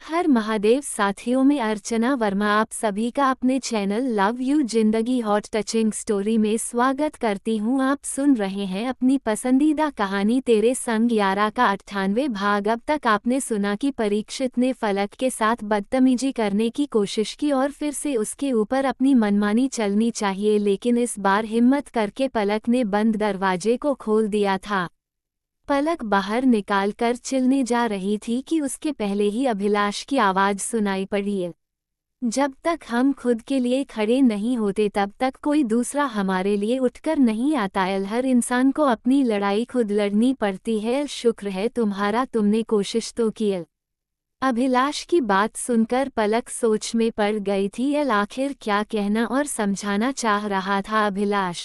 हर महादेव साथियों में अर्चना वर्मा आप सभी का अपने चैनल लव यू जिंदगी हॉट टचिंग स्टोरी में स्वागत करती हूं। आप सुन रहे हैं अपनी पसंदीदा कहानी तेरे संग यारा का 98 भाग। अब तक आपने सुना कि परीक्षित ने फलक के साथ बदतमीजी करने की कोशिश की और फिर से उसके ऊपर अपनी मनमानी चलनी चाहिए, लेकिन इस बार हिम्मत करके पलक ने बंद दरवाजे को खोल दिया था। पलक बाहर निकालकर चिल्लने जा रही थी कि उसके पहले ही अभिलाष की आवाज सुनाई पड़ी। जब तक हम खुद के लिए खड़े नहीं होते तब तक कोई दूसरा हमारे लिए उठकर नहीं आता। हर इंसान को अपनी लड़ाई खुद लड़नी पड़ती है। शुक्र है तुम्हारा, तुमने कोशिश तो की। अभिलाष की बात सुनकर पलक सोच में पड़ गई थी। आखिर क्या कहना और समझाना चाह रहा था अभिलाष।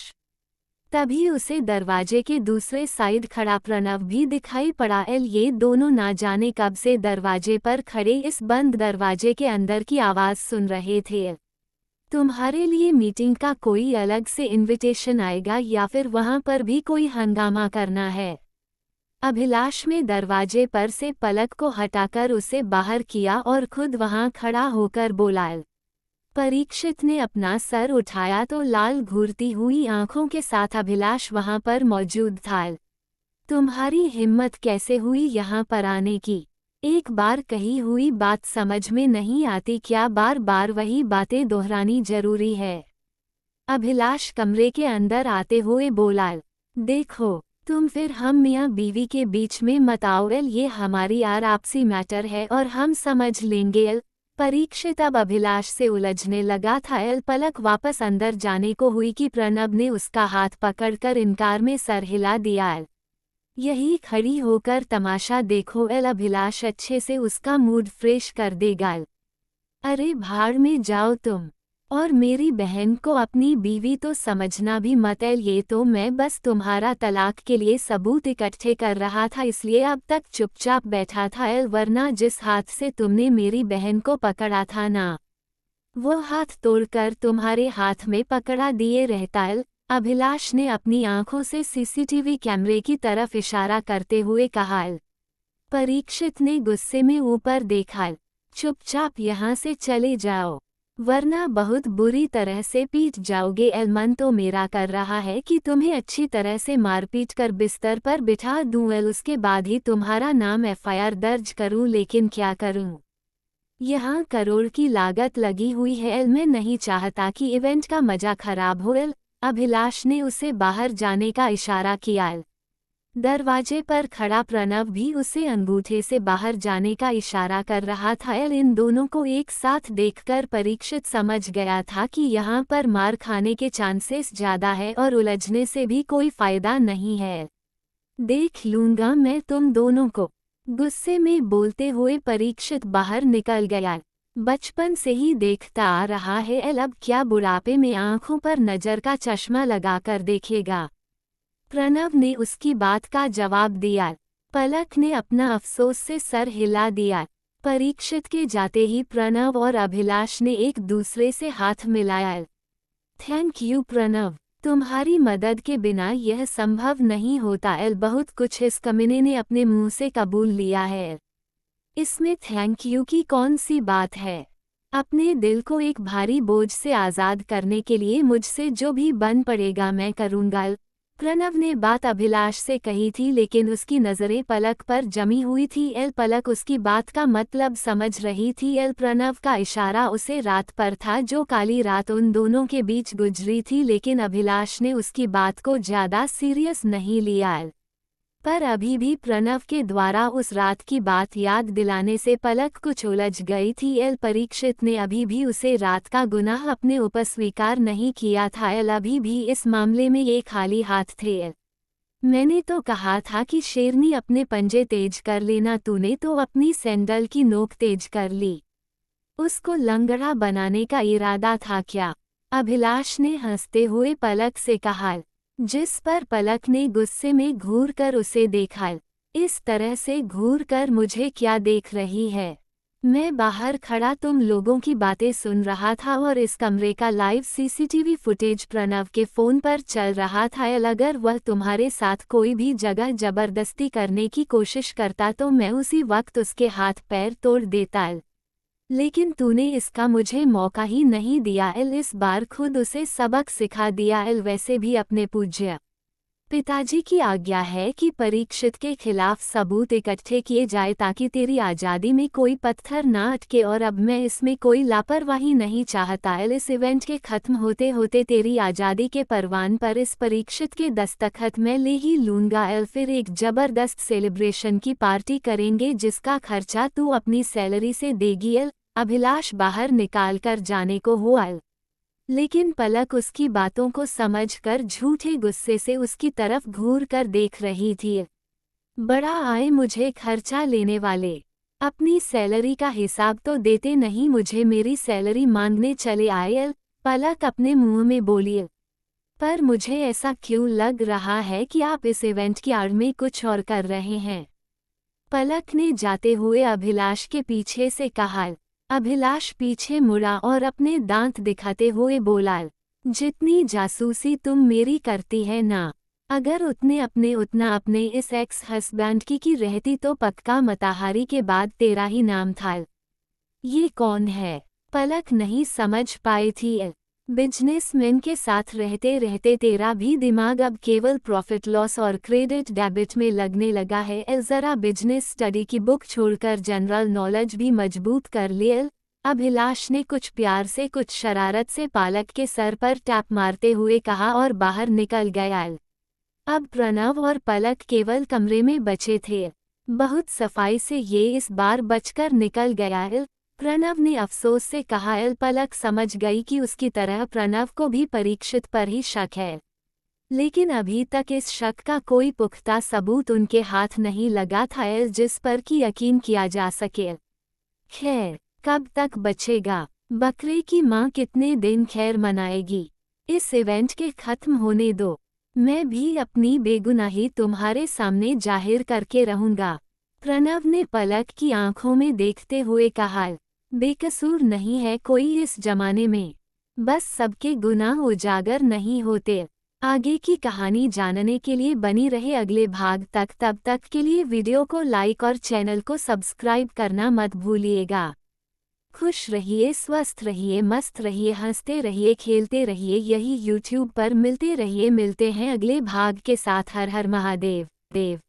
तभी उसे दरवाजे के दूसरे साइड खड़ा प्रणव भी दिखाई पड़ा। ये दोनों ना जाने कब से दरवाजे पर खड़े इस बंद दरवाजे के अंदर की आवाज सुन रहे थे। तुम्हारे लिए मीटिंग का कोई अलग से इनविटेशन आएगा या फिर वहां पर भी कोई हंगामा करना है? अभिलाष में दरवाजे पर से पलक को हटाकर उसे बाहर किया और खुद वहां खड़ा होकर बोला। परीक्षित ने अपना सर उठाया तो लाल घूरती हुई आंखों के साथ अभिलाष वहां पर मौजूद था। तुम्हारी हिम्मत कैसे हुई यहाँ पर आने की? एक बार कही हुई बात समझ में नहीं आती क्या बार बार वही बातें दोहरानी जरूरी है? अभिलाष कमरे के अंदर आते हुए बोला। देखो तुम फिर हम मियाँ बीवी के बीच में मत आओ। ये हमारी आपसी मैटर है और हम समझ लेंगे। परीक्षित अब अभिलाष से उलझने लगा था। पलक वापस अंदर जाने को हुई कि प्रणव ने उसका हाथ पकड़कर इनकार में सर हिला दिया। यही खड़ी होकर तमाशा देखो। अभिलाष अच्छे से उसका मूड फ्रेश कर देगा। अरे भाड़ में जाओ तुम, और मेरी बहन को अपनी बीवी तो समझना भी मत। ये तो मैं बस तुम्हारा तलाक के लिए सबूत इकट्ठे कर रहा था, इसलिए अब तक चुपचाप बैठा था। वरना जिस हाथ से तुमने मेरी बहन को पकड़ा था ना, वो हाथ तोड़कर तुम्हारे हाथ में पकड़ा दिए रहता। अभिलाष ने अपनी आंखों से सीसीटीवी कैमरे की तरफ इशारा करते हुए कहा। परीक्षित ने गुस्से में ऊपर देखा। चुपचाप यहाँ से चले जाओ वरना बहुत बुरी तरह से पीट जाओगे। मन तो मेरा कर रहा है कि तुम्हें अच्छी तरह से मारपीट कर बिस्तर पर बिठा दूं। उसके बाद ही तुम्हारा नाम एफआईआर दर्ज करूं, लेकिन क्या करूं? यहाँ करोड़ की लागत लगी हुई है। मैं नहीं चाहता कि इवेंट का मजा खराब हो। अभिलाष ने उसे बाहर जाने का इशारा किया। दरवाजे पर खड़ा प्रणव भी उसे अंगूठे से बाहर जाने का इशारा कर रहा था। इन दोनों को एक साथ देखकर परीक्षित समझ गया था कि यहाँ पर मार खाने के चांसेस ज़्यादा है और उलझने से भी कोई फायदा नहीं है। देख लूँगा मैं तुम दोनों को, गुस्से में बोलते हुए परीक्षित बाहर निकल गया। बचपन से ही देखता आ रहा है, अब क्या बुढ़ापे में आंखों पर नज़र का चश्मा लगाकर देखेगा? प्रणव ने उसकी बात का जवाब दिया। पलक ने अपना अफसोस से सर हिला दिया। परीक्षित के जाते ही प्रणव और अभिलाष ने एक दूसरे से हाथ मिलाया। थैंक यू प्रणव, तुम्हारी मदद के बिना यह संभव नहीं होता। बहुत कुछ इस कमीने ने अपने मुंह से कबूल लिया है, इसमें थैंक यू की कौन सी बात है? अपने दिल को एक भारी बोझ से आज़ाद करने के लिए मुझसे जो भी बन पड़ेगा मैं करूँगा। प्रणव ने बात अभिलाष से कही थी, लेकिन उसकी नज़रें पलक पर जमी हुई थी। पलक उसकी बात का मतलब समझ रही थी। प्रणव का इशारा उसे रात पर था, जो काली रात उन दोनों के बीच गुजरी थी, लेकिन अभिलाष ने उसकी बात को ज़्यादा सीरियस नहीं लिया। पर अभी भी प्रणव के द्वारा उस रात की बात याद दिलाने से पलक कुछ उलझ गई थी। परीक्षित ने अभी भी उसे रात का गुनाह अपने ऊपर स्वीकार नहीं किया था। अभी भी इस मामले में ये खाली हाथ थे। मैंने तो कहा था कि शेरनी अपने पंजे तेज कर लेना, तूने तो अपनी सैंडल की नोक तेज कर ली। उसको लंगड़ा बनाने का इरादा था क्या? अभिलाष ने हंसते हुए पलक से कहा, जिस पर पलक ने गुस्से में घूर कर उसे देखा। इस तरह से घूर कर मुझे क्या देख रही है? मैं बाहर खड़ा तुम लोगों की बातें सुन रहा था और इस कमरे का लाइव सीसीटीवी फुटेज प्रणव के फ़ोन पर चल रहा था। अगर वह तुम्हारे साथ कोई भी जगह जबरदस्ती करने की कोशिश करता तो मैं उसी वक्त उसके हाथ पैर तोड़ देता। लेकिन तूने इसका मुझे मौका ही नहीं दिया। इस बार खुद उसे सबक सिखा दिया। वैसे भी अपने पूज्य पिताजी की आज्ञा है कि परीक्षित के खिलाफ सबूत इकट्ठे किए जाए ताकि तेरी आज़ादी में कोई पत्थर ना अटके, और अब मैं इसमें कोई लापरवाही नहीं चाहता। इस इवेंट के खत्म होते होते तेरी आज़ादी के परवान पर इस परीक्षित के दस्तखत मैं ले ही लूँगा। फिर एक ज़बरदस्त सेलिब्रेशन की पार्टी करेंगे जिसका खर्चा तू अपनी सैलरी से देगी। अभिलाष बाहर निकाल कर जाने को हुआ, लेकिन पलक उसकी बातों को समझकर झूठे गुस्से से उसकी तरफ घूर कर देख रही थी। बड़ा आए मुझे खर्चा लेने वाले, अपनी सैलरी का हिसाब तो देते नहीं, मुझे मेरी सैलरी मांगने चले आए। पलक अपने मुंह में बोली, पर मुझे ऐसा क्यों लग रहा है कि आप इस इवेंट की आड़ में कुछ और कर रहे हैं। पलक ने जाते हुए अभिलाष के पीछे से कहा। अभिलाष पीछे मुड़ा और अपने दांत दिखाते हुए बोला, जितनी जासूसी तुम मेरी करती है ना, अगर उतना अपने इस एक्स हस्बैंड की रहती तो पक्का मताहारी के बाद तेरा ही नाम था। ये कौन है? पलक नहीं समझ पाई थी। बिजनेसमैन के साथ रहते रहते तेरा भी दिमाग अब केवल प्रॉफिट लॉस और क्रेडिट डेबिट में लगने लगा है। जरा बिजनेस स्टडी की बुक छोड़कर जनरल नॉलेज भी मजबूत कर ले। अभिलाष ने कुछ प्यार से कुछ शरारत से पलक के सर पर टैप मारते हुए कहा और बाहर निकल गया। अब प्रणव और पलक केवल कमरे में बचे थे। बहुत सफाई से ये इस बार बचकर निकल गया। प्रणव ने अफसोस से कहा। पलक समझ गई कि उसकी तरह प्रणव को भी परीक्षित पर ही शक है, लेकिन अभी तक इस शक का कोई पुख्ता सबूत उनके हाथ नहीं लगा था जिस पर कि यकीन किया जा सके। खैर, कब तक बचेगा? बकरे की माँ कितने दिन खैर मनाएगी? इस इवेंट के खत्म होने दो, मैं भी अपनी बेगुनाही तुम्हारे सामने जाहिर करके रहूंगा। प्रणव ने पलक की आंखों में देखते हुए कहा। बेकसूर नहीं है कोई इस जमाने में, बस सबके गुनाह उजागर नहीं होते। आगे की कहानी जानने के लिए बनी रहे अगले भाग तक। तब तक के लिए वीडियो को लाइक और चैनल को सब्सक्राइब करना मत भूलिएगा। खुश रहिए, स्वस्थ रहिए, मस्त रहिए, हंसते रहिए, खेलते रहिए। यही YouTube पर मिलते रहिए। मिलते हैं अगले भाग के साथ। हर हर महादेव देव।